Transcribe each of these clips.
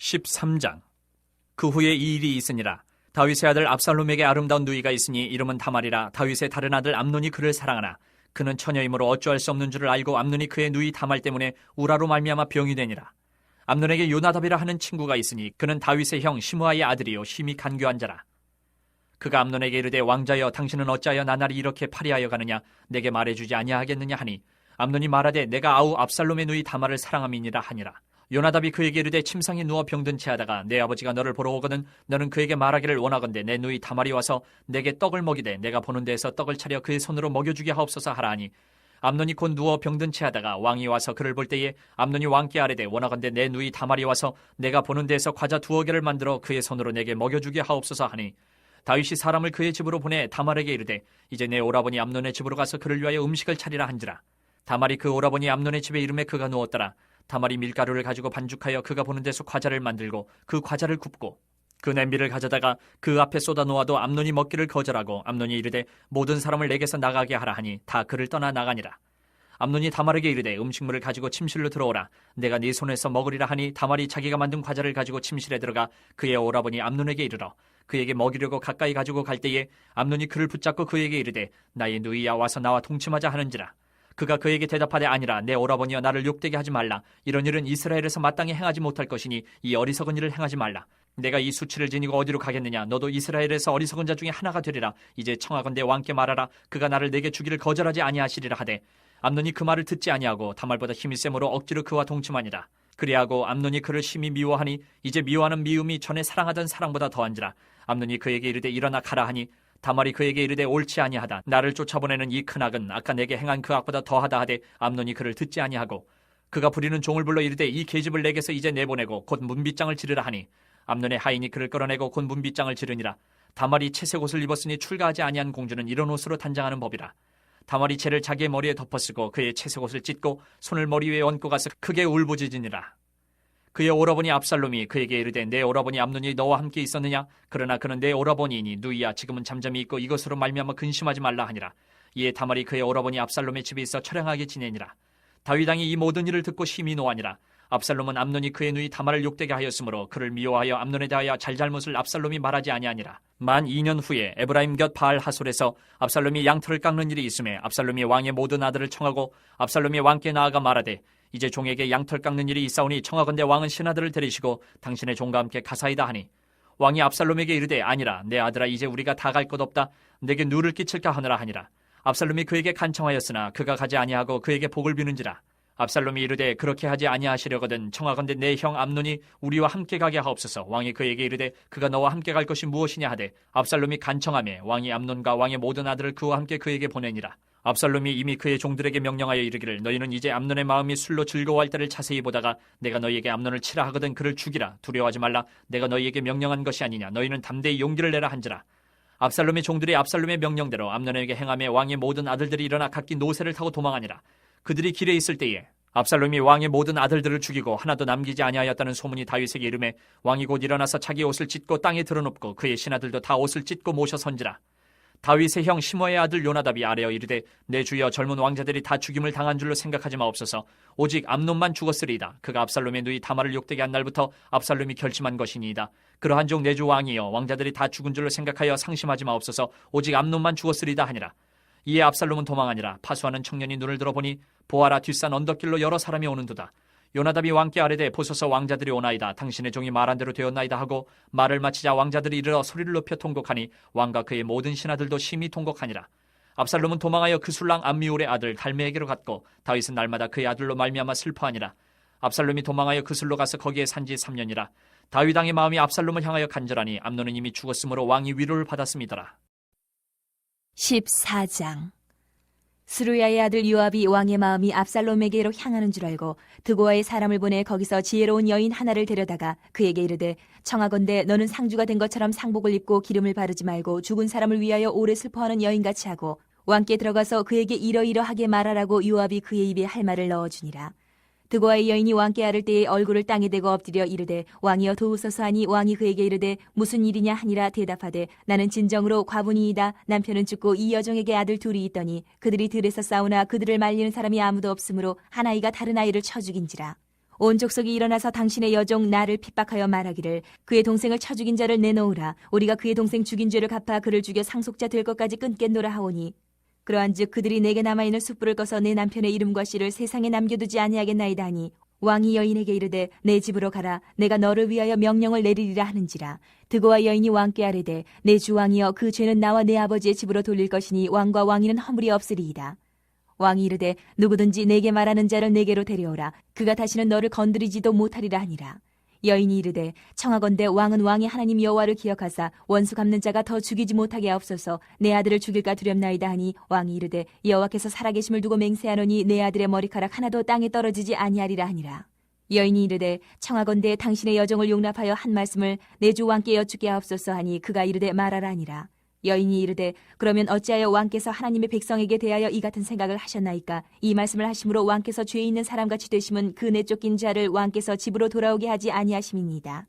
13장. 그 후에 이 일이 있으니라. 다윗의 아들 압살롬에게 아름다운 누이가 있으니 이름은 다말이라. 다윗의 다른 아들 암논이 그를 사랑하나 그는 처녀이므로 어찌할 수 없는 줄을 알고 암논이 그의 누이 다말 때문에 우라로 말미암아 병이 되니라. 암논에게 요나답이라 하는 친구가 있으니 그는 다윗의 형 시므아의 아들이요 심히 간교한 자라. 그가 암논에게 이르되 왕자여 당신은 어찌하여 나날이 이렇게 파리하여 가느냐 내게 말해주지 아니하겠느냐 하니 암논이 말하되 내가 아우 압살롬의 누이 다말을 사랑함이니라 하니라. 요나답이 그에게 이르되 침상에 누워 병든 채 하다가 내 아버지가 너를 보러 오거든 너는 그에게 말하기를 원하건대 내 누이 다말이 와서 내게 떡을 먹이되 내가 보는 데에서 떡을 차려 그의 손으로 먹여주게 하옵소서 하라 하니 암논이 곧 누워 병든 채 하다가 왕이 와서 그를 볼 때에 암논이 왕께 아뢰되 원하건대 내 누이 다말이 와서 내가 보는 데에서 과자 2개를 만들어 그의 손으로 내게 먹여주게 하옵소서 하니 다윗이 사람을 그의 집으로 보내 다말에게 이르되 이제 내 오라버니 암논의 집으로 가서 그를 위하여 음식을 차리라 한지라. 다말이 그 오라버니 암논의 집에 이름에 그가 누웠더라. 다말이 밀가루를 가지고 반죽하여 그가 보는 데서 과자를 만들고 그 과자를 굽고 그 냄비를 가져다가 그 앞에 쏟아 놓아도 암논이 먹기를 거절하고 암논이 이르되 모든 사람을 내게서 나가게 하라 하니 다 그를 떠나 나가니라. 암논이 다말에게 이르되 음식물을 가지고 침실로 들어오라. 내가 네 손에서 먹으리라 하니 다말이 자기가 만든 과자를 가지고 침실에 들어가 그의 오라버니 암논에게 이르러 그에게 먹이려고 가까이 가지고 갈 때에 암논이 그를 붙잡고 그에게 이르되 나의 누이야 와서 나와 동침하자 하는지라. 그가 그에게 대답하되 아니라 내 오라버니여 나를 욕되게 하지 말라. 이런 일은 이스라엘에서 마땅히 행하지 못할 것이니 이 어리석은 일을 행하지 말라. 내가 이 수치를 지니고 어디로 가겠느냐. 너도 이스라엘에서 어리석은 자 중에 하나가 되리라. 이제 청하건대 왕께 말하라. 그가 나를 내게 주기를 거절하지 아니하시리라 하되 암논이 그 말을 듣지 아니하고 다말보다 힘이 세므로 억지로 그와 동침하니라. 그리하고 암논이 그를 심히 미워하니 이제 미워하는 미움이 전에 사랑하던 사랑보다 더한지라. 암논이 그에게 이르되 일어나 가라 하니 다말이 그에게 이르되 옳지 아니하다. 나를 쫓아보내는 이 큰 악은 아까 내게 행한 그 악보다 더하다 하되 암논이 그를 듣지 아니하고 그가 부리는 종을 불러 이르되 이 계집을 내게서 이제 내보내고 곧 문빗장을 지르라 하니 암논의 하인이 그를 끌어내고 곧 문빗장을 지르니라. 다말이 채색 옷을 입었으니 출가하지 아니한 공주는 이런 옷으로 단장하는 법이라. 다말이 채를 자기의 머리에 덮어쓰고 그의 채색 옷을 찢고 손을 머리 위에 얹고 가서 크게 울부짖으니라. 그의 오라버니 압살롬이 그에게 이르되 내 오라버니 암논이 너와 함께 있었느냐? 그러나 그는 내 오라버니이니 누이야 지금은 잠잠히 있고 이것으로 말미암아 근심하지 말라 하니라. 이에 다말이 그의 오라버니 압살롬의 집에 있어 처량하게 지내니라. 다윗 왕이 이 모든 일을 듣고 심히 노하니라. 압살롬은 암논이 그의 누이 다말을 욕되게 하였으므로 그를 미워하여 암논에 대하여 잘잘못을 압살롬이 말하지 아니하니라. 만 2년 후에 에브라임 곁 바알 하솔에서 압살롬이 양털을 깎는 일이 있음에 압살롬이 왕의 모든 아들을 청하고 압살롬이 왕께 나아가 말하되 이제 종에게 양털 깎는 일이 있사오니 청하건대 왕은 신하들을 데리시고 당신의 종과 함께 가사이다 하니 왕이 압살롬에게 이르되 아니라 내 아들아 이제 우리가 다 갈 것 없다. 내게 누를 끼칠까 하느라 하니라. 압살롬이 그에게 간청하였으나 그가 가지 아니하고 그에게 복을 비는지라. 압살롬이 이르되 그렇게 하지 아니하시려거든 청하건대 내 형 암논이 우리와 함께 가게 하옵소서. 왕이 그에게 이르되 그가 너와 함께 갈 것이 무엇이냐 하되 압살롬이 간청하매 왕이 암논과 왕의 모든 아들을 그와 함께 그에게 보내니라. 압살롬이 이미 그의 종들에게 명령하여 이르기를 너희는 이제 암논의 마음이 술로 즐거워할 때를 자세히 보다가 내가 너희에게 암논을 치라 하거든 그를 죽이라. 두려워하지 말라. 내가 너희에게 명령한 것이 아니냐. 너희는 담대히 용기를 내라 한지라. 압살롬의 종들이 압살롬의 명령대로 암논에게 행하며 왕의 모든 아들들이 일어나 각기 노새를 타고 도망하니라. 그들이 길에 있을 때에 압살롬이 왕의 모든 아들들을 죽이고 하나도 남기지 아니하였다는 소문이 다윗에게 이르매 왕이 곧 일어나서 자기 옷을 찢고 땅에 드러눕고 그의 신하들도 다 옷을 찢고 모셔 선지라. 다윗의 형 시므아의 아들 요나답이 아뢰어 이르되 내 주여 젊은 왕자들이 다 죽임을 당한 줄로 생각하지 마옵소서. 오직 암논만 죽었으리이다. 그가 압살롬의 누이 다말을 욕되게 한 날부터 압살롬이 결심한 것이니이다. 그러한 종 내 주 왕이여 왕자들이 다 죽은 줄로 생각하여 상심하지 마옵소서. 오직 암논만 죽었으리이다 하니라. 이에 압살롬은 도망하니라. 파수하는 청년이 눈을 들어보니 보아라 뒷산 언덕길로 여러 사람이 오는도다. 요나답이 왕께 아뢰되 보소서 왕자들이 오나이다. 당신의 종이 말한 대로 되었나이다 하고 말을 마치자 왕자들이 이르러 소리를 높여 통곡하니 왕과 그의 모든 신하들도 심히 통곡하니라. 압살롬은 도망하여 그술랑 암미울의 아들 달메에게로 갔고 다윗은 날마다 그의 아들로 말미암아 슬퍼하니라. 압살롬이 도망하여 그술로 가서 거기에 산지 3년이라. 다윗 왕의 마음이 압살롬을 향하여 간절하니 암논은 이미 죽었으므로 왕이 위로를 받았음이더라. 14장. 스루야의 아들 요압이 왕의 마음이 압살롬에게로 향하는 줄 알고 드고아의 사람을 보내 거기서 지혜로운 여인 하나를 데려다가 그에게 이르되 청하건대 너는 상주가 된 것처럼 상복을 입고 기름을 바르지 말고 죽은 사람을 위하여 오래 슬퍼하는 여인같이 하고 왕께 들어가서 그에게 이러이러하게 말하라고 요압이 그의 입에 할 말을 넣어주니라. 드고아의 여인이 왕께 아를 때에 얼굴을 땅에 대고 엎드려 이르되 왕이여 도우소서 하니 왕이 그에게 이르되 무슨 일이냐 하니라. 대답하되 나는 진정으로 과부니이다. 남편은 죽고 이 여종에게 아들 둘이 있더니 그들이 들에서 싸우나 그들을 말리는 사람이 아무도 없으므로 한 아이가 다른 아이를 쳐 죽인지라. 온 족속이 일어나서 당신의 여종 나를 핍박하여 말하기를 그의 동생을 쳐 죽인 자를 내놓으라. 우리가 그의 동생 죽인 죄를 갚아 그를 죽여 상속자 될 것까지 끊겠노라 하오니 그러한즉 그들이 내게 남아있는 숯불을 꺼서 내 남편의 이름과 씨를 세상에 남겨두지 아니하겠나이다 하니 왕이 여인에게 이르되 내 집으로 가라. 내가 너를 위하여 명령을 내리리라 하는지라. 드고와 여인이 왕께 아뢰되 내 주 왕이여 그 죄는 나와 내 아버지의 집으로 돌릴 것이니 왕과 왕위는 허물이 없으리이다. 왕이 이르되 누구든지 내게 말하는 자를 내게로 데려오라. 그가 다시는 너를 건드리지도 못하리라 하니라. 여인이 이르되 청하건대 왕은 왕의 하나님 여호와를 기억하사 원수 갚는 자가 더 죽이지 못하게 하옵소서. 내 아들을 죽일까 두렵나이다 하니 왕이 이르되 여호와께서 살아계심을 두고 맹세하노니 내 아들의 머리카락 하나도 땅에 떨어지지 아니하리라 하니라. 여인이 이르되 청하건대 당신의 여종을 용납하여 한 말씀을 내 주 왕께 여쭙게 하옵소서 하니 그가 이르되 말하라 하니라. 여인이 이르되 그러면 어찌하여 왕께서 하나님의 백성에게 대하여 이 같은 생각을 하셨나이까? 이 말씀을 하심으로 왕께서 죄 있는 사람같이 되심은 그 내쫓긴 자를 왕께서 집으로 돌아오게 하지 아니하심이니이다.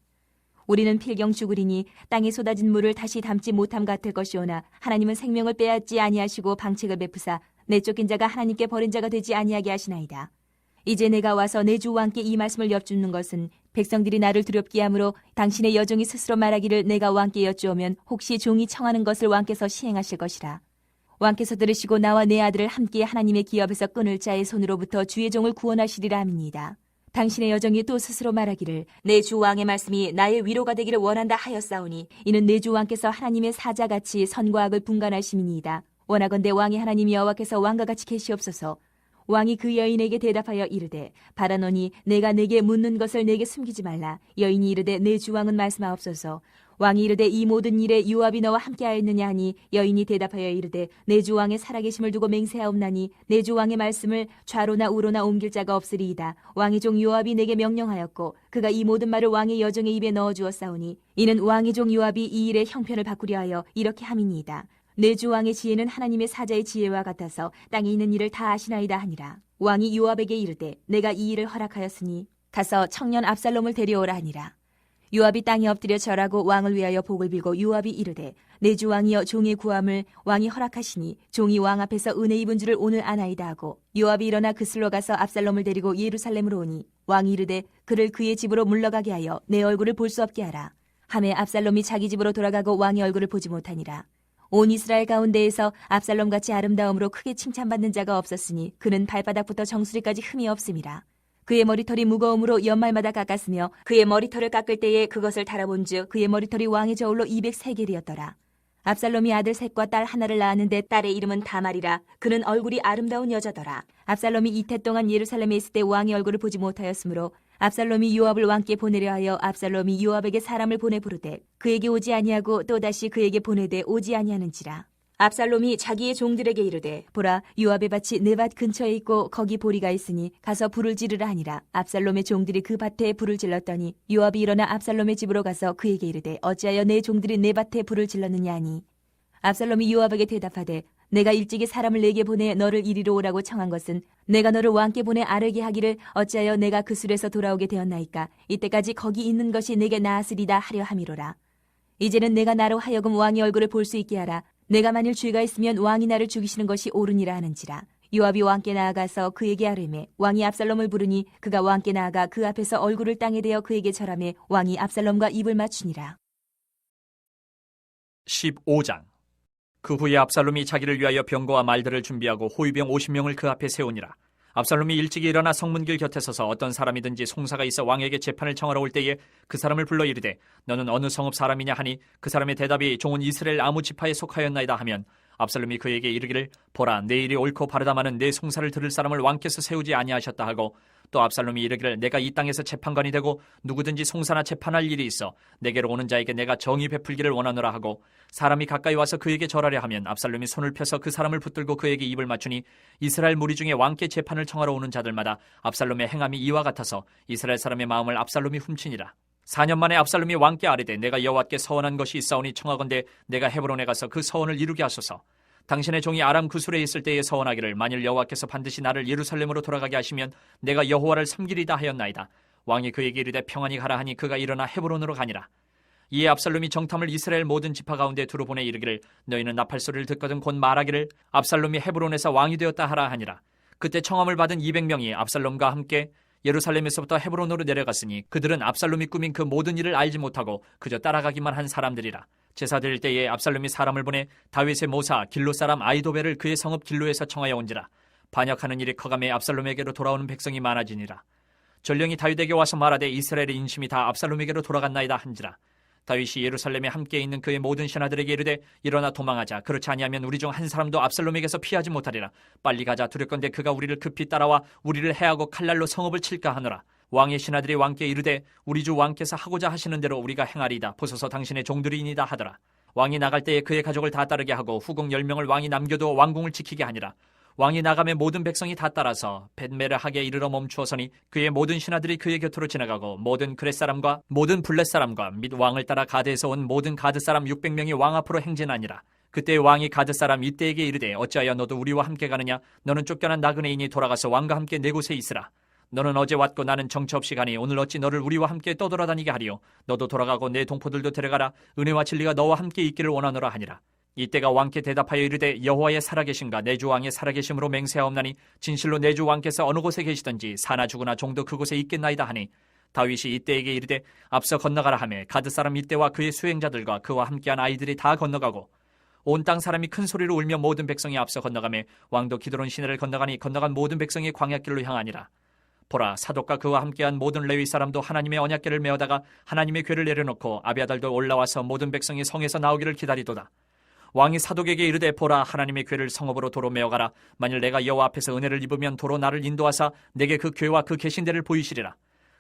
우리는 필경 죽으리니 땅에 쏟아진 물을 다시 담지 못함 같을 것이오나 하나님은 생명을 빼앗지 아니하시고 방책을 베푸사 내쫓긴 자가 하나님께 버린 자가 되지 아니하게 하시나이다. 이제 내가 와서 내 주 왕께 이 말씀을 여쭙는 것은 백성들이 나를 두렵게 하므로 당신의 여종이 스스로 말하기를 내가 왕께 여쭈오면 혹시 종이 청하는 것을 왕께서 시행하실 것이라. 왕께서 들으시고 나와 내 아들을 함께 하나님의 기업에서 끊을 자의 손으로부터 주의 종을 구원하시리라 함이니이다. 당신의 여종이 또 스스로 말하기를 내 주 왕의 말씀이 나의 위로가 되기를 원한다 하였사오니 이는 내 주 왕께서 하나님의 사자같이 선과 악을 분간하심이니이다. 원하건대 왕의 하나님 여호와께서 왕과 같이 계시옵소서. 왕이 그 여인에게 대답하여 이르되 바라노니 내가 내게 묻는 것을 내게 숨기지 말라. 여인이 이르되 내 주 왕은 말씀하옵소서. 왕이 이르되 이 모든 일에 요압이 너와 함께하였느냐 하니 여인이 대답하여 이르되 내 주 왕의 살아계심을 두고 맹세하옵나니 내 주 왕의 말씀을 좌로나 우로나 옮길 자가 없으리이다. 왕의 종 요압이 내게 명령하였고 그가 이 모든 말을 왕의 여종의 입에 넣어주었사오니 이는 왕의 종 요압이 이 일의 형편을 바꾸려 하여 이렇게 함이니이다. 내 주 왕의 지혜는 하나님의 사자의 지혜와 같아서 땅에 있는 일을 다 아시나이다 하니라. 왕이 요압에게 이르되 내가 이 일을 허락하였으니 가서 청년 압살롬을 데려오라 하니라. 요압이 땅에 엎드려 절하고 왕을 위하여 복을 빌고 요압이 이르되 내 주 왕이여 종의 구함을 왕이 허락하시니 종이 왕 앞에서 은혜 입은 줄을 오늘 아나이다 하고 요압이 일어나 그슬로 가서 압살롬을 데리고 예루살렘으로 오니 왕이 이르되 그를 그의 집으로 물러가게 하여 내 얼굴을 볼 수 없게 하라. 하매 압살롬이 자기 집으로 돌아가고 왕의 얼굴을 보지 못하니라. 온 이스라엘 가운데에서 압살롬같이 아름다움으로 크게 칭찬받는 자가 없었으니 그는 발바닥부터 정수리까지 흠이 없음이라. 그의 머리털이 무거움으로 연말마다 깎았으며 그의 머리털을 깎을 때에 그것을 달아본즉 그의 머리털이 왕의 저울로 200세겔이었더라. 압살롬이 아들 셋과 딸 하나를 낳았는데 딸의 이름은 다말이라. 그는 얼굴이 아름다운 여자더라. 압살롬이 이태 동안 예루살렘에 있을 때 왕의 얼굴을 보지 못하였으므로 압살롬이 요압을 왕께 보내려 하여 압살롬이 요압에게 사람을 보내 부르되 그에게 오지 아니하고 또다시 그에게 보내되 오지 아니하는지라. 압살롬이 자기의 종들에게 이르되 보라 요압의 밭이 내 밭 근처에 있고 거기 보리가 있으니 가서 불을 지르라 하니라. 압살롬의 종들이 그 밭에 불을 질렀더니 요압이 일어나 압살롬의 집으로 가서 그에게 이르되 어찌하여 내 종들이 내 밭에 불을 질렀느냐 하니 압살롬이 요압에게 대답하되 내가 일찍이 사람을 내게 보내 너를 이리로 오라고 청한 것은 내가 너를 왕께 보내 아뢰게 하기를 어찌하여 내가 그 술에서 돌아오게 되었나이까. 이때까지 거기 있는 것이 내게 나았으리다 하려 함이로라. 이제는 내가 나로 하여금 왕의 얼굴을 볼 수 있게 하라. 내가 만일 죄가 있으면 왕이 나를 죽이시는 것이 옳으니라 하는지라. 요압이 왕께 나아가서 그에게 아뢰매 왕이 압살롬을 부르니 그가 왕께 나아가 그 앞에서 얼굴을 땅에 대어 그에게 절하매 왕이 압살롬과 입을 맞추니라. 15장. 그 후에 압살롬이 자기를 위하여 병거와 말들을 준비하고 호위병 50명을 그 앞에 세우니라. 압살롬이 일찍이 일어나 성문길 곁에 서서 어떤 사람이든지 송사가 있어 왕에게 재판을 청하러 올 때에 그 사람을 불러 이르되 너는 어느 성읍 사람이냐 하니 그 사람의 대답이 종은 이스라엘 아무 지파에 속하였나이다 하면 압살롬이 그에게 이르기를 보라 내 일이 옳고 바르다마는 내 송사를 들을 사람을 왕께서 세우지 아니하셨다 하고 또 압살롬이 이르기를 내가 이 땅에서 재판관이 되고 누구든지 송사나 재판할 일이 있어 내게로 오는 자에게 내가 정의 베풀기를 원하노라 하고 사람이 가까이 와서 그에게 절하려 하면 압살롬이 손을 펴서 그 사람을 붙들고 그에게 입을 맞추니 이스라엘 무리 중에 왕께 재판을 청하러 오는 자들마다 압살롬의 행함이 이와 같아서 이스라엘 사람의 마음을 압살롬이 훔치니라. 4년 만에 압살롬이 왕께 아뢰되 내가 여호와께 서원한 것이 있사오니 청하건대 내가 헤브론에 가서 그 서원을 이루게 하소서. 당신의 종이 아람 구술에 있을 때에 서원하기를 만일 여호와께서 반드시 나를 예루살렘으로 돌아가게 하시면 내가 여호와를 섬기리다 하였나이다. 왕이 그에게 이르되 평안히 가라 하니 그가 일어나 헤브론으로 가니라. 이에 압살롬이 정탐을 이스라엘 모든 지파 가운데 두루 보내 이르기를 너희는 나팔 소리를 듣거든 곧 말하기를 압살롬이 헤브론에서 왕이 되었다 하라 하니라. 그때 청함을 받은 200명이 압살롬과 함께 예루살렘에서부터 헤브론으로 내려갔으니 그들은 압살롬이 꾸민 그 모든 일을 알지 못하고 그저 따라가기만 한 사람들이라. 제사 드릴 때에 압살롬이 사람을 보내 다윗의 모사 길로 사람 아이도벨을 그의 성읍 길로에서 청하여 온지라. 반역하는 일이 커감해 압살롬에게로 돌아오는 백성이 많아지니라. 전령이 다윗에게 와서 말하되 이스라엘의 인심이 다 압살롬에게로 돌아갔나이다 한지라. 다윗이 예루살렘에 함께 있는 그의 모든 신하들에게 이르되 일어나 도망하자. 그렇지 아니하면 우리 중 한 사람도 압살롬에게서 피하지 못하리라. 빨리 가자. 두렵건대 그가 우리를 급히 따라와 우리를 해하고 칼날로 성읍을 칠까 하노라. 왕의 신하들이 왕께 이르되 우리 주 왕께서 하고자 하시는 대로 우리가 행하리이다. 보소서 당신의 종들이니이다 하더라. 왕이 나갈 때에 그의 가족을 다 따르게 하고 후궁 10명을 왕이 남겨두어 왕궁을 지키게 하니라. 왕이 나가매 모든 백성이 다 따라서 벳메르하게 이르러 멈추어서니 그의 모든 신하들이 그의 곁으로 지나가고 모든 그렛 사람과 모든 블렛 사람과 및 왕을 따라 가드에서 온 모든 가드 사람 600명이 왕 앞으로 행진하니라. 그때 왕이 가드 사람 이때에게 이르되 어찌하여 너도 우리와 함께 가느냐? 너는 쫓겨난 나그네인이 돌아가서 왕과 함께 네 곳에 있으라. 너는 어제 왔고 나는 정처 없이 가니 오늘 어찌 너를 우리와 함께 떠돌아다니게 하리요? 너도 돌아가고 내 동포들도 데려가라. 은혜와 진리가 너와 함께 있기를 원하노라 하니라. 이때가 왕께 대답하여 이르되 여호와의 살아계신가 내 주 왕의 살아계심으로 맹세하옵나니 진실로 내 주 왕께서 어느 곳에 계시든지 사나 죽으나 종도 그곳에 있겠나이다 하니 다윗이 이때에게 이르되 앞서 건너가라 하매 가드 사람 이때와 그의 수행자들과 그와 함께한 아이들이 다 건너가고 온 땅 사람이 큰 소리로 울며 모든 백성이 앞서 건너가매 왕도 기드론 시내를 건너가니 건너간 모든 백성이 광야길로 향하니라. 보라 사독과 그와 함께한 모든 레위 사람도 하나님의 언약궤를 메어다가 하나님의 궤를 내려놓고 아비아달도 올라와서 모든 백성이 성에서 나오기를 기다리도다. 왕이 사독에게 이르되 보라 하나님의 궤를 성읍으로 도로 메어가라. 만일 내가 여호와 앞에서 은혜를 입으면 도로 나를 인도하사 내게 그 궤와 그 계신 데를 보이시리라.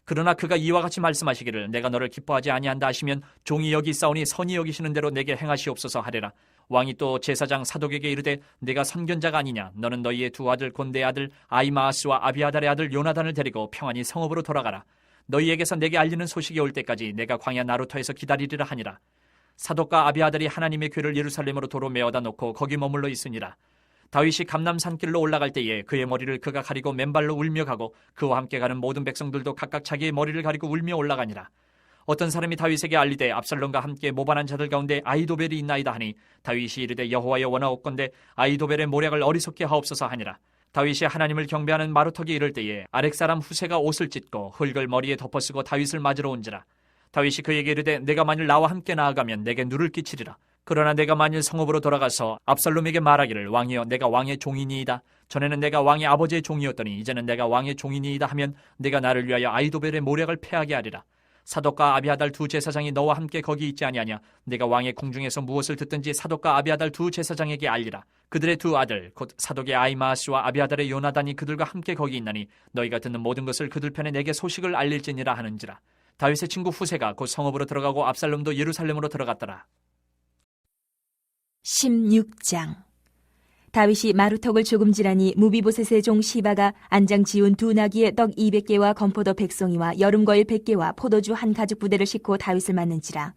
그러나 그가 이와 같이 말씀하시기를 내가 너를 기뻐하지 아니한다 하시면 종이 여기 있사오니 선이 여기시는 대로 내게 행하시옵소서 하리라. 왕이 또 제사장 사독에게 이르되 내가 선견자가 아니냐? 너는 너희의 두 아들 곤대의 아들 아히마아스와 아비아달의 아들 요나단을 데리고 평안히 성읍으로 돌아가라. 너희에게서 내게 알리는 소식이 올 때까지 내가 광야 나루터에서 기다리리라 하니라. 사독과 아비아달이 하나님의 궤를 예루살렘으로 도로 메어다 놓고 거기 머물러 있으니라. 다윗이 감람 산길로 올라갈 때에 그의 머리를 그가 가리고 맨발로 울며 가고 그와 함께 가는 모든 백성들도 각각 자기의 머리를 가리고 울며 올라가니라. 어떤 사람이 다윗에게 알리되 압살롬과 함께 모반한 자들 가운데 아히도벨이 있나이다 하니 다윗이 이르되 여호와여 원하옵건대 아히도벨의 모략을 어리석게 하옵소서 하니라. 다윗이 하나님을 경배하는 마루턱에 이를 때에 아렉 사람 후세가 옷을 찢고 흙을 머리에 덮어쓰고 다윗을 맞으러 온지라. 다윗이 그에게 이르되 내가 만일 나와 함께 나아가면 내게 누를 끼치리라. 그러나 내가 만일 성읍으로 돌아가서 압살롬에게 말하기를 왕이여 내가 왕의 종이니이다. 전에는 내가 왕의 아버지의 종이었더니 이제는 내가 왕의 종이니이다 하면 내가 나를 위하여 아히도벨의 모략을 패하게 하리라. 사독과 아비아달 두 제사장이 너와 함께 거기 있지 아니하냐? 내가 왕의 궁중에서 무엇을 듣든지 사독과 아비아달 두 제사장에게 알리라. 그들의 두 아들 곧 사독의 아히마아스와 아비아달의 요나단이 그들과 함께 거기 있나니 너희가 듣는 모든 것을 그들 편에 내게 소식을 알릴지니라 하는지라. 다윗의 친구 후세가 곧 성읍으로 들어가고 압살롬도 예루살렘으로 들어갔더라. 16장. 다윗이 마루턱을 조금 지나니 무비보셋의 종 시바가 안장 지운 두 나귀의 떡 200개와 건포도 100송이와 여름과일 100개와 포도주 한 가죽 부대를 싣고 다윗을 맞는지라.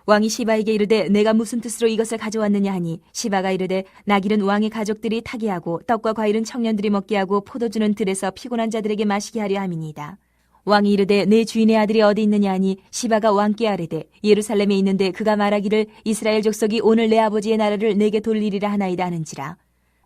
왕이 시바에게 이르되 내가 무슨 뜻으로 이것을 가져왔느냐 하니 시바가 이르되 나귀는 왕의 가족들이 타게 하고 떡과 과일은 청년들이 먹게 하고 포도주는 들에서 피곤한 자들에게 마시게 하려 함이니이다. 왕이 이르되 내 주인의 아들이 어디 있느냐 하니 시바가 왕께 아뢰되 예루살렘에 있는데 그가 말하기를 이스라엘 족속이 오늘 내 아버지의 나라를 내게 돌리리라 하나이다 하는지라.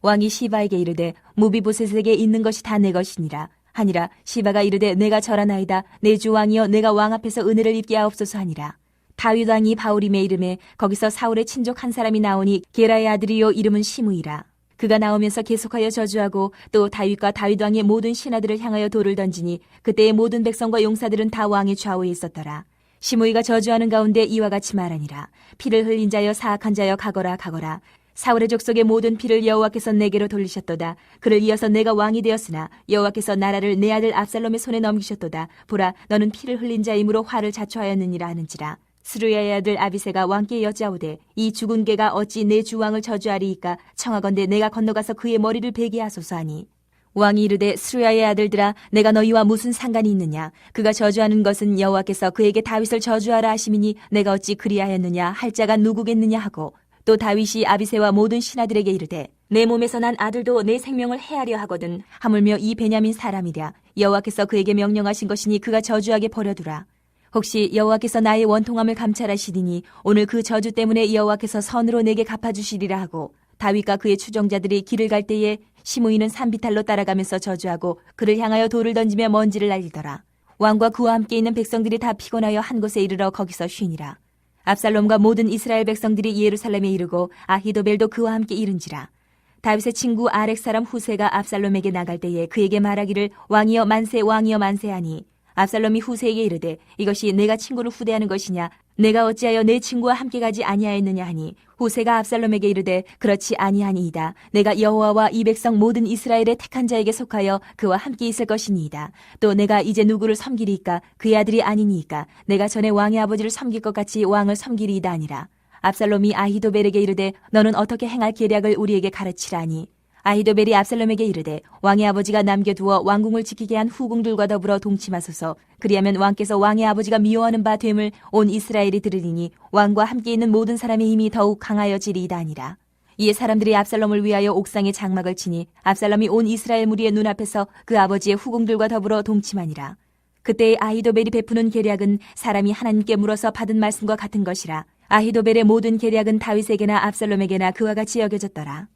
왕이 시바에게 이르되 무비보셋에게 있는 것이 다 내 것이니라 하니라. 시바가 이르되 내가 절하나이다. 내 주 왕이여 내가 왕 앞에서 은혜를 입게 하옵소서 하니라. 다윗 왕이 바울임의 이름에 거기서 사울의 친족 한 사람이 나오니 게라의 아들이요 이름은 시므이라. 그가 나오면서 계속하여 저주하고 또 다윗과 다윗 왕의 모든 신하들을 향하여 돌을 던지니 그때의 모든 백성과 용사들은 다 왕의 좌우에 있었더라. 시므이가 저주하는 가운데 이와 같이 말하니라. 피를 흘린 자여 사악한 자여 가거라 가거라. 사울의 족속의 모든 피를 여호와께서 내게로 돌리셨도다. 그를 이어서 내가 왕이 되었으나 여호와께서 나라를 내 아들 압살롬의 손에 넘기셨도다. 보라 너는 피를 흘린 자이므로 화를 자초하였느니라 하는지라. 스루야의 아들 아비새가 왕께 여짜오되 이 죽은 개가 어찌 내 주왕을 저주하리이까? 청하건대 내가 건너가서 그의 머리를 베게 하소서 하니 왕이 이르되 스루야의 아들들아 내가 너희와 무슨 상관이 있느냐? 그가 저주하는 것은 여호와께서 그에게 다윗을 저주하라 하심이니 내가 어찌 그리하였느냐 할 자가 누구겠느냐 하고 또 다윗이 아비새와 모든 신하들에게 이르되 내 몸에서 난 아들도 내 생명을 해하려 하거든 하물며 이 베냐민 사람이랴 여호와께서 그에게 명령하신 것이니 그가 저주하게 버려두라. 혹시 여호와께서 나의 원통함을 감찰하시리니 오늘 그 저주 때문에 여호와께서 선으로 내게 갚아주시리라 하고 다윗과 그의 추종자들이 길을 갈 때에 시므이는 산비탈로 따라가면서 저주하고 그를 향하여 돌을 던지며 먼지를 날리더라. 왕과 그와 함께 있는 백성들이 다 피곤하여 한 곳에 이르러 거기서 쉬니라. 압살롬과 모든 이스라엘 백성들이 예루살렘에 이르고 아히도벨도 그와 함께 이른지라. 다윗의 친구 아렉 사람 후세가 압살롬에게 나갈 때에 그에게 말하기를 왕이여 만세 왕이여 만세하니 압살롬이 후세에게 이르되 이것이 내가 친구를 후대하는 것이냐 내가 어찌하여 내 친구와 함께 가지 아니하였느냐 하니 후세가 압살롬에게 이르되 그렇지 아니하니이다. 내가 여호와와 이 백성 모든 이스라엘의 택한 자에게 속하여 그와 함께 있을 것이니이다. 또 내가 이제 누구를 섬기리이까 그의 아들이 아니니이까 내가 전에 왕의 아버지를 섬길 것 같이 왕을 섬기리이다 아니라. 압살롬이 아히도벨에게 이르되 너는 어떻게 행할 계략을 우리에게 가르치라니. 아히도벨이 압살롬에게 이르되 왕의 아버지가 남겨두어 왕궁을 지키게 한 후궁들과 더불어 동침하소서. 그리하면 왕께서 왕의 아버지가 미워하는 바 됨을 온 이스라엘이 들으리니 왕과 함께 있는 모든 사람의 힘이 더욱 강하여지리이다 아니라. 이에 사람들이 압살롬을 위하여 옥상에 장막을 치니 압살롬이 온 이스라엘 무리의 눈앞에서 그 아버지의 후궁들과 더불어 동침하니라. 그때의 아히도벨이 베푸는 계략은 사람이 하나님께 물어서 받은 말씀과 같은 것이라. 아히도벨의 모든 계략은 다윗에게나 압살롬에게나 그와 같이 여겨졌더라.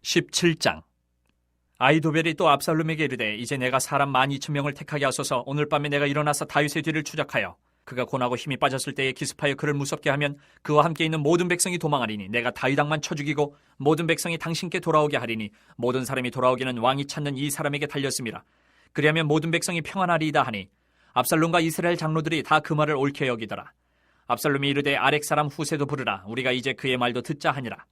17장. 아히도벨이 또 압살롬에게 이르되 이제 내가 사람 12,000명을 택하게 하소서. 오늘 밤에 내가 일어나서 다윗의 뒤를 추적하여 그가 고나고 힘이 빠졌을 때에 기습하여 그를 무섭게 하면 그와 함께 있는 모든 백성이 도망하리니 내가 다윗왕만 쳐 죽이고 모든 백성이 당신께 돌아오게 하리니 모든 사람이 돌아오기는 왕이 찾는 이 사람에게 달렸음이라. 그리하면 모든 백성이 평안하리이다 하니 압살롬과 이스라엘 장로들이 다 그 말을 옳게 여기더라. 압살롬이 이르되 아렉 사람 후세도 부르라. 우리가 이제 그의 말도 듣자 하니라.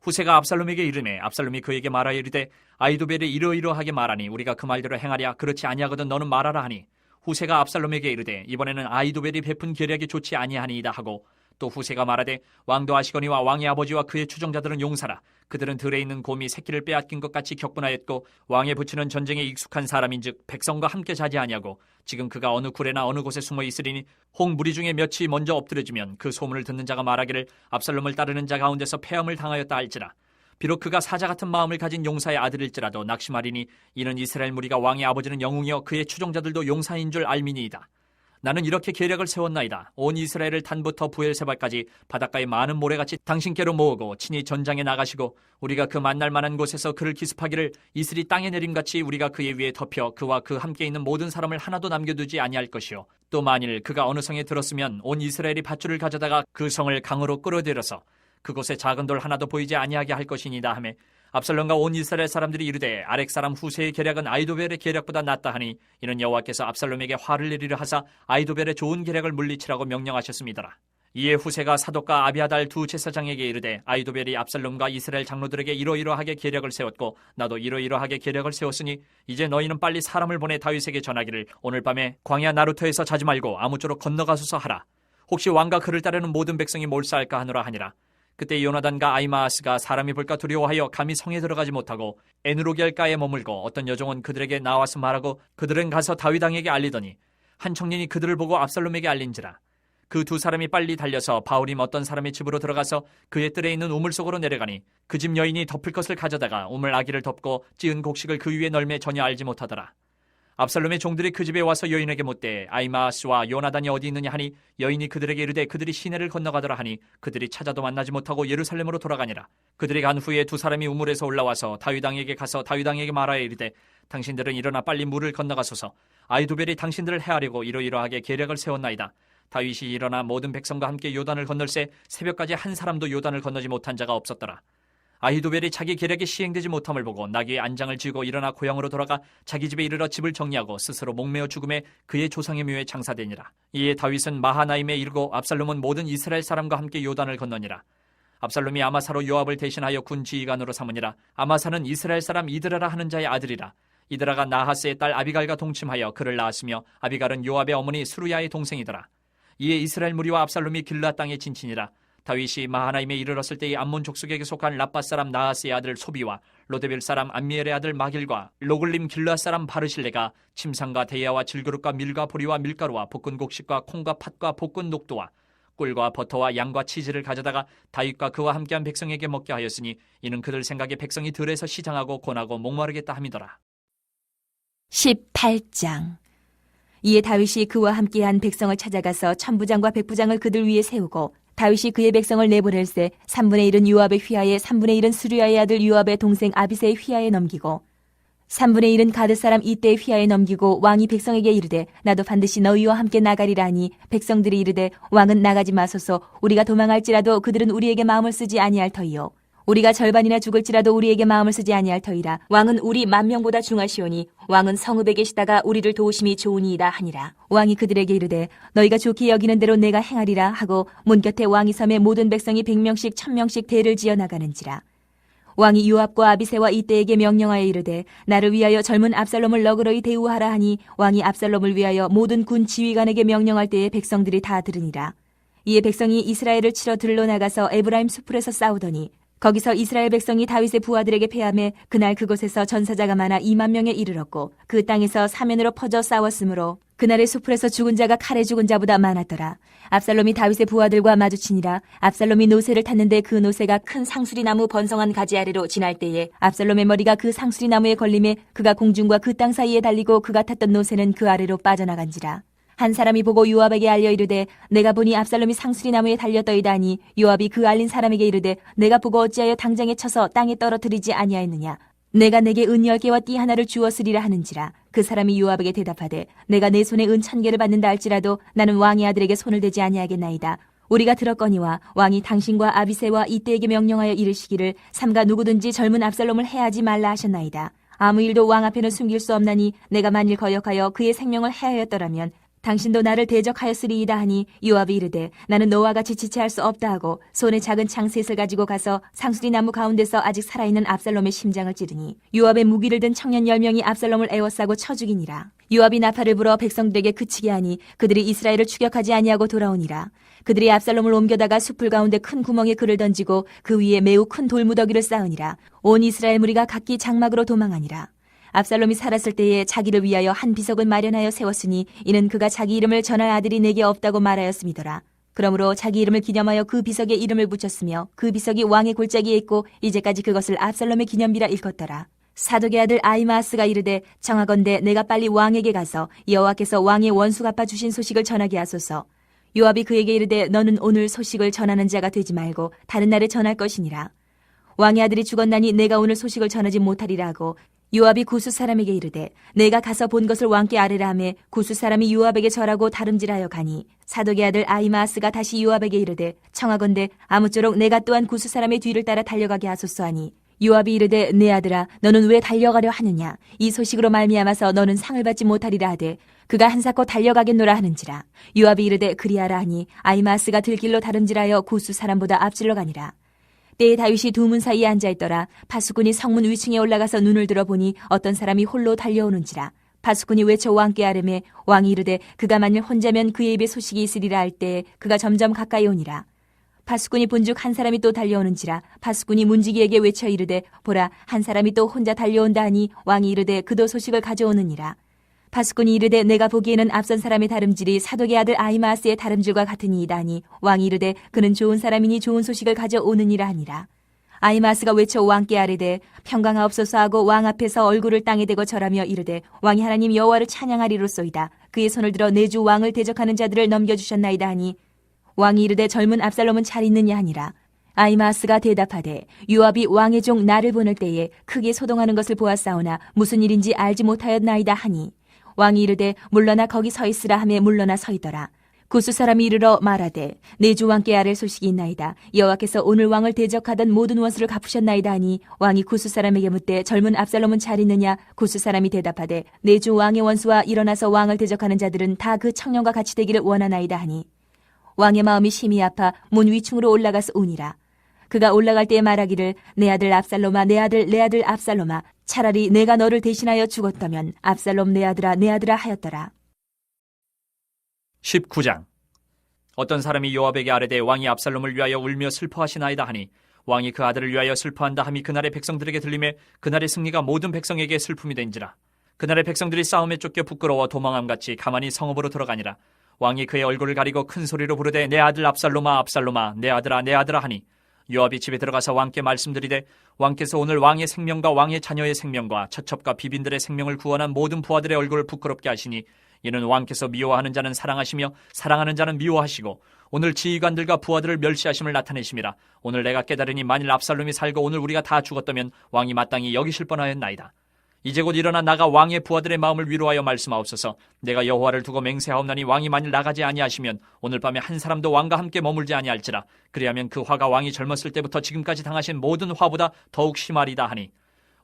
후세가 압살롬에게 이르매 압살롬이 그에게 말하여 이르되 아히도벨이 이러이러하게 말하니 우리가 그 말대로 행하랴. 그렇지 아니하거든 너는 말하라 하니 후세가 압살롬에게 이르되 이번에는 아히도벨이 베푼 계략이 좋지 아니하니이다 하고 또 후세가 말하되 왕도 아시거니와 왕의 아버지와 그의 추종자들은 용사라. 그들은 들에 있는 곰이 새끼를 빼앗긴 것 같이 격분하였고 왕에 붙이는 전쟁에 익숙한 사람인즉 백성과 함께 자지 아니하고 지금 그가 어느 굴에나 어느 곳에 숨어 있으리니 홍 무리 중에 몇이 먼저 엎드려지면 그 소문을 듣는 자가 말하기를 압살롬을 따르는 자 가운데서 패함을 당하였다 할지라. 비록 그가 사자 같은 마음을 가진 용사의 아들일지라도 낙심하리니 이는 이스라엘 무리가 왕의 아버지는 영웅이요 그의 추종자들도 용사인 줄 알미니이다. 나는 이렇게 계략을 세웠나이다. 온 이스라엘을 단부터 부엘세바까지 바닷가의 많은 모래같이 당신께로 모으고 친히 전장에 나가시고 우리가 그 만날 만한 곳에서 그를 기습하기를 이슬이 땅에 내림같이 우리가 그의 위에 덮여 그와 그 함께 있는 모든 사람을 하나도 남겨두지 아니할 것이요. 또 만일 그가 어느 성에 들었으면 온 이스라엘이 밧줄을 가져다가 그 성을 강으로 끌어들여서 그곳에 작은 돌 하나도 보이지 아니하게 할 것이니다 하매 압살롬과 온 이스라엘 사람들이 이르되 아렉 사람 후세의 계략은 아히도벨의 계략보다 낫다 하니 이는 여호와께서 압살롬에게 화를 내리려 하사 아히도벨의 좋은 계략을 물리치라고 명령하셨음이더라. 이에 후세가 사독과 아비아달 두 제사장에게 이르되 아히도벨이 압살롬과 이스라엘 장로들에게 이러이러하게 계략을 세웠고 나도 이러이러하게 계략을 세웠으니 이제 너희는 빨리 사람을 보내 다윗에게 전하기를 오늘 밤에 광야 나루터에서 자지 말고 아무쪼록 건너가소서 하라. 혹시 왕과 그를 따르는 모든 백성이 몰사할까 하노라 하니라. 그때 요나단과 아히마아스가 사람이 볼까 두려워하여 감히 성에 들어가지 못하고 에누로겔가에 머물고 어떤 여종은 그들에게 나와서 말하고 그들은 가서 다윗왕에게 알리더니 한 청년이 그들을 보고 압살롬에게 알린지라. 그 두 사람이 빨리 달려서 바울임 어떤 사람의 집으로 들어가서 그의 뜰에 있는 우물 속으로 내려가니 그 집 여인이 덮을 것을 가져다가 우물 아기를 덮고 찌은 곡식을 그 위에 널매 전혀 알지 못하더라. 압살롬의 종들이 그 집에 와서 여인에게 묻되 아히마아스와 요나단이 어디 있느냐 하니 여인이 그들에게 이르되 그들이 시내를 건너가더라 하니 그들이 찾아도 만나지 못하고 예루살렘으로 돌아가니라. 그들이 간 후에 두 사람이 우물에서 올라와서 다윗왕에게 가서 다윗왕에게 말하여 이르되 당신들은 일어나 빨리 물을 건너가소서. 아히도벨이 당신들을 해하려고 이러이러하게 계략을 세웠나이다. 다윗이 일어나 모든 백성과 함께 요단을 건널새 새벽까지 한 사람도 요단을 건너지 못한 자가 없었더라. 아히도벨이 자기 계략이 시행되지 못함을 보고 나귀의 안장을 쥐고 일어나 고향으로 돌아가 자기 집에 이르러 집을 정리하고 스스로 목매어 죽음에 그의 조상의 묘에 장사되니라. 이에 다윗은 마하나임에 이르고 압살롬은 모든 이스라엘 사람과 함께 요단을 건너니라. 압살롬이 아마사로 요압을 대신하여 군 지휘관으로 삼으니라. 아마사는 이스라엘 사람 이드라라 하는 자의 아들이라. 이드라가 나하스의 딸 아비갈과 동침하여 그를 낳았으며 아비갈은 요압의 어머니 스루야의 동생이더라. 이에 이스라엘 무리와 압살롬이 길라 땅에 진친이라. 다윗이 마하나임에 이르렀을 때의 암몬 족속에게 속한 라빠 사람 나하스의 아들 소비와 로데벨 사람 암미엘의 아들 마길과 로글림 길라 사람 바르실레가 침상과 대야와 질그릇과 밀과 보리와 밀가루와 볶은 곡식과 콩과 팥과 볶은 녹두와 꿀과 버터와 양과 치즈를 가져다가 다윗과 그와 함께한 백성에게 먹게 하였으니 이는 그들 생각에 백성이 들에서 시장하고 고나고 목마르겠다 함이더라. 18장. 이에 다윗이 그와 함께한 백성을 찾아가서 천부장과 백부장을 그들 위에 세우고 다윗이 그의 백성을 내보낼세 3분의 1은 요압의 휘하에 3분의 1은 스루야의 아들 요압의 동생 아비새의 휘하에 넘기고 3분의 1은 가드 사람 이때의 휘하에 넘기고 왕이 백성에게 이르되 나도 반드시 너희와 함께 나가리라 하니 백성들이 이르되 왕은 나가지 마소서 우리가 도망할지라도 그들은 우리에게 마음을 쓰지 아니할 터이요 우리가 절반이나 죽을지라도 우리에게 마음을 쓰지 아니할 터이라 왕은 우리 10,000명보다 중하시오니 왕은 성읍에 계시다가 우리를 도우심이 좋으니이다 하니라. 왕이 그들에게 이르되 너희가 좋게 여기는 대로 내가 행하리라 하고 문 곁에 왕이 섬에 모든 백성이 100명씩 1000명씩 대를 지어 나가는지라. 왕이 요압과 아비새와 이때에게 명령하여 이르되 나를 위하여 젊은 압살롬을 너그러이 대우하라 하니 왕이 압살롬을 위하여 모든 군 지휘관에게 명령할 때에 백성들이 다 들으니라. 이에 백성이 이스라엘을 치러 들러 나가서 에브라임 숲풀에서 싸우더니 거기서 이스라엘 백성이 다윗의 부하들에게 패하매 그날 그곳에서 전사자가 많아 20,000명에 이르렀고 그 땅에서 사면으로 퍼져 싸웠으므로 그날의 숲풀에서 죽은 자가 칼에 죽은 자보다 많았더라. 압살롬이 다윗의 부하들과 마주치니라. 압살롬이 노새를 탔는데 그 노새가 큰 상수리나무 번성한 가지 아래로 지날 때에 압살롬의 머리가 그 상수리나무에 걸림에 그가 공중과 그 땅 사이에 달리고 그가 탔던 노새는 그 아래로 빠져나간지라. 한 사람이 보고 요압에게 알려 이르되 내가 보니 압살롬이 상수리나무에 달렸더이다 하니 요압이 그 알린 사람에게 이르되 내가 보고 어찌하여 당장에 쳐서 땅에 떨어뜨리지 아니하였느냐. 내가 내게 은 10개와 띠 하나를 주었으리라 하는지라. 그 사람이 요압에게 대답하되 내가 내 손에 은 1,000개를 받는다 할지라도 나는 왕의 아들에게 손을 대지 아니하겠나이다. 우리가 들었거니와 왕이 당신과 아비새와 이때에게 명령하여 이르시기를 삼가 누구든지 젊은 압살롬을 해하지 말라 하셨나이다. 아무 일도 왕 앞에는 숨길 수 없나니 내가 만일 거역하여 그의 생명을 해하였더라면 당신도 나를 대적하였으리이다 하니 요압이 이르되 나는 너와 같이 지체할 수 없다 하고 손에 작은 창 셋을 가지고 가서 상수리 나무 가운데서 아직 살아있는 압살롬의 심장을 찌르니 요압의 무기를 든 청년 10명이 압살롬을 에워싸고 쳐 죽이니라. 요압이 나팔을 불어 백성들에게 그치게 하니 그들이 이스라엘을 추격하지 아니하고 돌아오니라. 그들이 압살롬을 옮겨다가 숲풀 가운데 큰 구멍에 그를 던지고 그 위에 매우 큰 돌무더기를 쌓으니라. 온 이스라엘 무리가 각기 장막으로 도망하니라. 압살롬이 살았을 때에 자기를 위하여 한 비석을 마련하여 세웠으니 이는 그가 자기 이름을 전할 아들이 내게 없다고 말하였음이더라. 그러므로 자기 이름을 기념하여 그 비석에 이름을 붙였으며 그 비석이 왕의 골짜기에 있고 이제까지 그것을 압살롬의 기념비라 일컫더라. 사독의 아들 아히마아스가 이르되 청하건대 내가 빨리 왕에게 가서 여호와께서 왕의 원수 갚아 주신 소식을 전하게 하소서. 요압이 그에게 이르되 너는 오늘 소식을 전하는 자가 되지 말고 다른 날에 전할 것이니라. 왕의 아들이 죽었나니 내가 오늘 소식을 전하지 못하리라 하고 요압이 구스 사람에게 이르되 내가 가서 본 것을 왕께 아뢰라 하매 구스 사람이 요압에게 절하고 다름질하여 가니 사독의 아들 아히마아스가 다시 요압에게 이르되 청하건대 아무쪼록 내가 또한 구스 사람의 뒤를 따라 달려가게 하소서 하니 요압이 이르되 내 아들아 너는 왜 달려가려 하느냐. 이 소식으로 말미암아서 너는 상을 받지 못하리라 하되 그가 한사코 달려가겠노라 하는지라. 요압이 이르되 그리하라 하니 아히마아스가 들길로 다름질하여 구스 사람보다 앞질러 가니라. 때에 다윗이 두 문 사이에 앉아있더라. 파수꾼이 성문 위층에 올라가서 눈을 들어보니 어떤 사람이 홀로 달려오는지라. 파수꾼이 외쳐 왕께 아뢰매 왕이 이르되 그가 만일 혼자면 그의 입에 소식이 있으리라 할 때에 그가 점점 가까이 오니라. 파수꾼이 본즉 한 사람이 또 달려오는지라. 파수꾼이 문지기에게 외쳐 이르되 보라 한 사람이 또 혼자 달려온다 하니 왕이 이르되 그도 소식을 가져오느니라. 파수꾼이 이르되 내가 보기에는 앞선 사람의 다름질이 사독의 아들 아히마아스의 다름질과 같으니이다 하니 왕이 이르되 그는 좋은 사람이니 좋은 소식을 가져오느니라 하니라. 아히마아스가 외쳐 왕께 아뢰되 평강하옵소서 하고 왕 앞에서 얼굴을 땅에 대고 절하며 이르되 왕이 하나님 여호와를 찬양하리로소이다. 그의 손을 들어 내 주 왕을 대적하는 자들을 넘겨주셨나이다 하니 왕이 이르되 젊은 압살롬은 잘 있느냐 하니라. 아히마아스가 대답하되 요압이 왕의 종 나를 보낼 때에 크게 소동하는 것을 보았사오나 무슨 일인지 알지 못하였나이다 하니 왕이 이르되 물러나 거기 서 있으라 하매 물러나 서 있더라. 구스 사람이 이르러 말하되 내 주 왕께 아랠 소식이 있나이다. 여호와께서 오늘 왕을 대적하던 모든 원수를 갚으셨나이다 하니 왕이 구스 사람에게 묻되 젊은 압살롬은 잘 있느냐. 구스 사람이 대답하되 내 주 왕의 원수와 일어나서 왕을 대적하는 자들은 다 그 청년과 같이 되기를 원하나이다 하니 왕의 마음이 심히 아파 문 위층으로 올라가서 우니라. 그가 올라갈 때에 말하기를 내 아들 압살롬아 내 아들 압살롬아 차라리 내가 너를 대신하여 죽었다면 압살롬 내 아들아 하였더라. 19장. 어떤 사람이 요압에게 아뢰되 왕이 압살롬을 위하여 울며 슬퍼하시나이다 하니 왕이 그 아들을 위하여 슬퍼한다 함이 그날의 백성들에게 들리매 그날의 승리가 모든 백성에게 슬픔이 된지라. 그날의 백성들이 싸움에 쫓겨 부끄러워 도망함같이 가만히 성읍으로 들어가니라. 왕이 그의 얼굴을 가리고 큰 소리로 부르되 내 아들 압살롬아 압살롬아 내 아들아 하니 요압이 집에 들어가서 왕께 말씀드리되 왕께서 오늘 왕의 생명과 왕의 자녀의 생명과 처첩과 비빈들의 생명을 구원한 모든 부하들의 얼굴을 부끄럽게 하시니 이는 왕께서 미워하는 자는 사랑하시며 사랑하는 자는 미워하시고 오늘 지휘관들과 부하들을 멸시하심을 나타내심이라. 오늘 내가 깨달으니 만일 압살롬이 살고 오늘 우리가 다 죽었다면 왕이 마땅히 여기실 뻔하였나이다. 이제 곧 일어나 나가 왕의 부하들의 마음을 위로하여 말씀하옵소서. 내가 여호와를 두고 맹세하옵나니 왕이 만일 나가지 아니하시면 오늘 밤에 한 사람도 왕과 함께 머물지 아니할지라. 그리하면 그 화가 왕이 젊었을 때부터 지금까지 당하신 모든 화보다 더욱 심하리다 하니,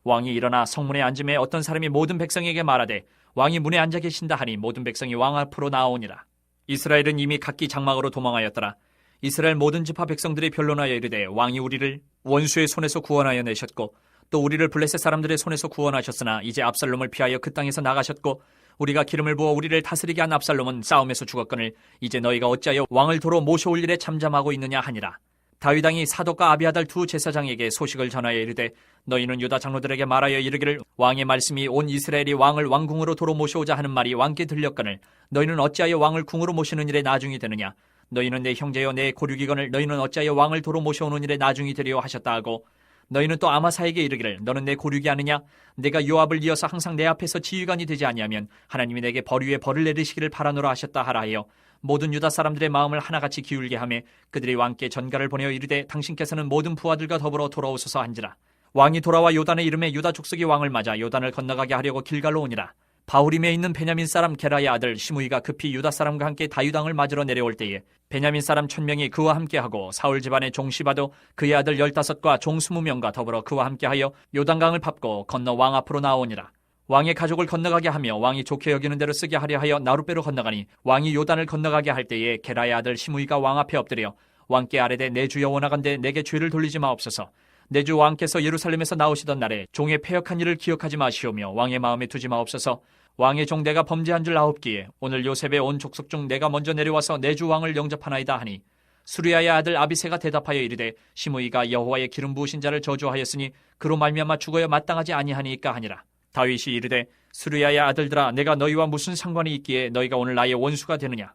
왕이 일어나 성문에 앉음에 어떤 사람이 모든 백성에게 말하되 왕이 문에 앉아 계신다 하니 모든 백성이 왕 앞으로 나아오니라. 이스라엘은 이미 각기 장막으로 도망하였더라. 이스라엘 모든 지파 백성들이 변론하여 이르되 왕이 우리를 원수의 손에서 구원하여 내셨고 또 우리를 블레셋 사람들의 손에서 구원하셨으나 이제 압살롬을 피하여 그 땅에서 나가셨고 우리가 기름을 부어 우리를 다스리게 한 압살롬은 싸움에서 죽었거늘 이제 너희가 어찌하여 왕을 도로 모셔올 일에 잠잠하고 있느냐 하니라. 다윗 왕이 사독과 아비아달 두 제사장에게 소식을 전하여 이르되 너희는 유다 장로들에게 말하여 이르기를 왕의 말씀이 온 이스라엘이 왕을 왕궁으로 도로 모셔오자 하는 말이 왕께 들렸거늘 너희는 어찌하여 왕을 궁으로 모시는 일에 나중이 되느냐. 너희는 내 형제여 내 고륙이거늘 너희는 어찌하여 왕을 도로 모셔오는 일에 나중이 되려 하셨다 하고 너희는 또 아마사에게 이르기를 너는 내 고륙이 아느냐. 내가 요압을 이어서 항상 내 앞에서 지휘관이 되지 아니하면 하나님이 내게 벌 위에 벌을 내리시기를 바라노라 하셨다 하라 하여 모든 유다 사람들의 마음을 하나같이 기울게 하며 그들이 왕께 전가를 보내어 이르되 당신께서는 모든 부하들과 더불어 돌아오소서 한지라. 왕이 돌아와 요단에 이름에 유다 족속이 왕을 맞아 요단을 건너가게 하려고 길갈로 오니라. 바후림에 있는 베냐민 사람 게라의 아들 시므이가 급히 유다 사람과 함께 다윗왕을 맞으러 내려올 때에 베냐민 사람 1000명이 그와 함께하고 사울 집안의 종 시바도 그의 아들 15과 종 20명과 더불어 그와 함께하여 요단강을 밟고 건너 왕 앞으로 나오니라. 왕의 가족을 건너가게 하며 왕이 좋게 여기는 대로 쓰게 하려 하여 나룻배로 건너가니 왕이 요단을 건너가게 할 때에 게라의 아들 시므이가 왕 앞에 엎드려 왕께 아뢰되 내 주여 원하건대 내게 죄를 돌리지 마옵소서. 내 주 왕께서 예루살렘에서 나오시던 날에 종의 패역한 일을 기억하지 마시오며 왕의 마음에 두지 마옵소서. 왕의 종 내가 범죄한 줄 아옵기에 오늘 요셉의 온 족속 중 내가 먼저 내려와서 내 주 왕을 영접하나이다 하니 수리아의 아들 아비새가 대답하여 이르되 시므이가 여호와의 기름 부으신 자를 저주하였으니 그로 말미암아 죽어야 마땅하지 아니하니까 하니라. 다윗이 이르되 수리아의 아들들아 내가 너희와 무슨 상관이 있기에 너희가 오늘 나의 원수가 되느냐.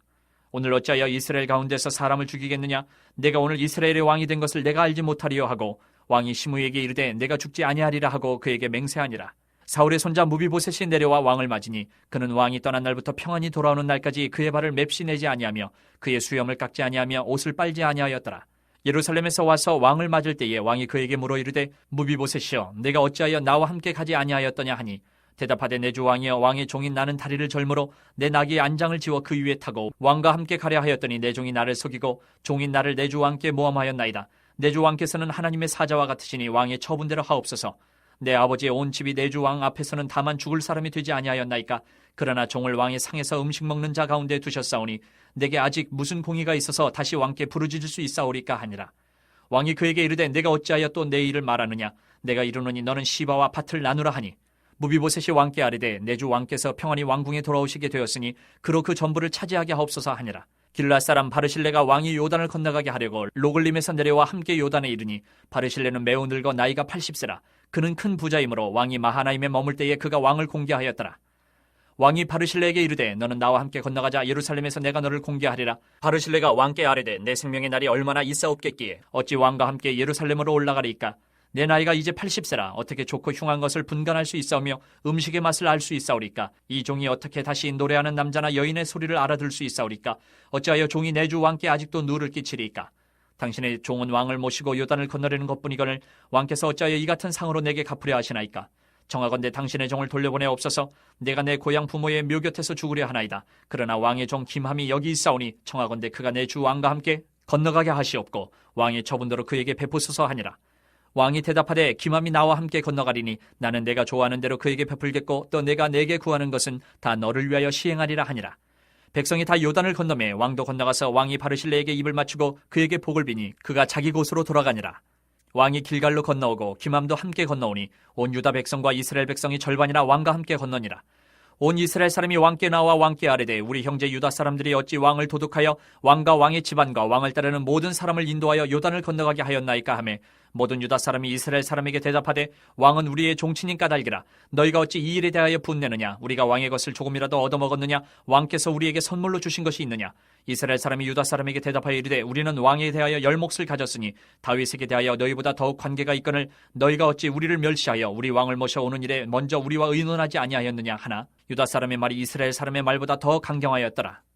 오늘 어찌하여 이스라엘 가운데서 사람을 죽이겠느냐. 내가 오늘 이스라엘의 왕이 된 것을 내가 알지 못하리요 하고 왕이 시므이에게 이르되 내가 죽지 아니하리라 하고 그에게 맹세하니라. 사울의 손자 무비보셋이 내려와 왕을 맞으니 그는 왕이 떠난 날부터 평안히 돌아오는 날까지 그의 발을 맵시 내지 아니하며 그의 수염을 깎지 아니하며 옷을 빨지 아니하였더라. 예루살렘에서 와서 왕을 맞을 때에 왕이 그에게 물어 이르되 무비보셋이여 내가 어찌하여 나와 함께 가지 아니하였더냐 하니 대답하되 내 주 왕이여 왕의 종인 나는 다리를 절므로 내 나귀의 안장을 지워 그 위에 타고 왕과 함께 가려 하였더니 내 종이 나를 속이고 종인 나를 내 주 왕께 모함하였나이다. 내 주 왕께서는 하나님의 사자와 같으시니 왕의 처분대로 하옵소서. 내 아버지의 온 집이 내 주 왕 앞에서는 다만 죽을 사람이 되지 아니하였나이까. 그러나 종을 왕의 상에서 음식 먹는 자 가운데 두셨사오니 내게 아직 무슨 공의가 있어서 다시 왕께 부르짖을 수 있사오리까 하니라. 왕이 그에게 이르되 내가 어찌하여 또 내 일을 말하느냐. 내가 이르노니 너는 시바와 밭을 나누라 하니 무비보셋이 왕께 아뢰되 내 주 왕께서 평안히 왕궁에 돌아오시게 되었으니 그로 그 전부를 차지하게 하옵소서 하니라. 길앗 사람 바르실레가 왕이 요단을 건너가게 하려고 로글림에서 내려와 함께 요단에 이르니 바르실레는 매우 늙어 나이가 80세라. 그는 큰 부자이므로 왕이 마하나임에 머물 때에 그가 왕을 공개하였더라. 왕이 바르실레에게 이르되 너는 나와 함께 건너가자. 예루살렘에서 내가 너를 공개하리라. 바르실레가 왕께 아뢰되 내 생명의 날이 얼마나 있사옵겠기에 어찌 왕과 함께 예루살렘으로 올라가리이까. 내 나이가 이제 80세라 어떻게 좋고 흉한 것을 분간할 수 있사오며 음식의 맛을 알 수 있사오리까. 이 종이 어떻게 다시 노래하는 남자나 여인의 소리를 알아들 수 있사오리까. 어찌하여 종이 내 주 왕께 아직도 누를 끼치리이까. 당신의 종은 왕을 모시고 요단을 건너려는 것뿐이거늘 왕께서 어찌하여 이 같은 상으로 내게 갚으려 하시나이까. 청하건대 당신의 종을 돌려보내옵소서. 내가 내 고향 부모의 묘 곁에서 죽으려 하나이다. 그러나 왕의 종 김함이 여기 있사오니 청하건대 그가 내 주 왕과 함께 건너가게 하시옵고 왕의 처분대로 그에게 베푸소서 하니라. 왕이 대답하되 김함이 나와 함께 건너가리니 나는 내가 좋아하는 대로 그에게 베풀겠고 또 내가 내게 구하는 것은 다 너를 위하여 시행하리라 하니라. 백성이 다 요단을 건너매 왕도 건너가서 왕이 바르실레에게 입을 맞추고 그에게 복을 비니 그가 자기 곳으로 돌아가니라. 왕이 길갈로 건너오고 김함도 함께 건너오니 온 유다 백성과 이스라엘 백성이 절반이나 왕과 함께 건너니라. 온 이스라엘 사람이 왕께 나와 왕께 아뢰되 우리 형제 유다 사람들이 어찌 왕을 도둑하여 왕과 왕의 집안과 왕을 따르는 모든 사람을 인도하여 요단을 건너가게 하였나이까 하매 모든 유다 사람이 이스라엘 사람에게 대답하되 왕은 우리의 종친인 까닭이라. 너희가 어찌 이 일에 대하여 분내느냐. 우리가 왕의 것을 조금이라도 얻어먹었느냐. 왕께서 우리에게 선물로 주신 것이 있느냐. 이스라엘 사람이 유다 사람에게 대답하여 이르되 우리는 왕에 대하여 열 몫을 가졌으니 다윗에게 대하여 너희보다 더욱 관계가 있거늘 너희가 어찌 우리를 멸시하여 우리 왕을 모셔오는 일에 먼저 우리와 의논하지 아니하였느냐 하나 유다 사람의 말이 이스라엘 사람의 말보다 더 강경하였더라.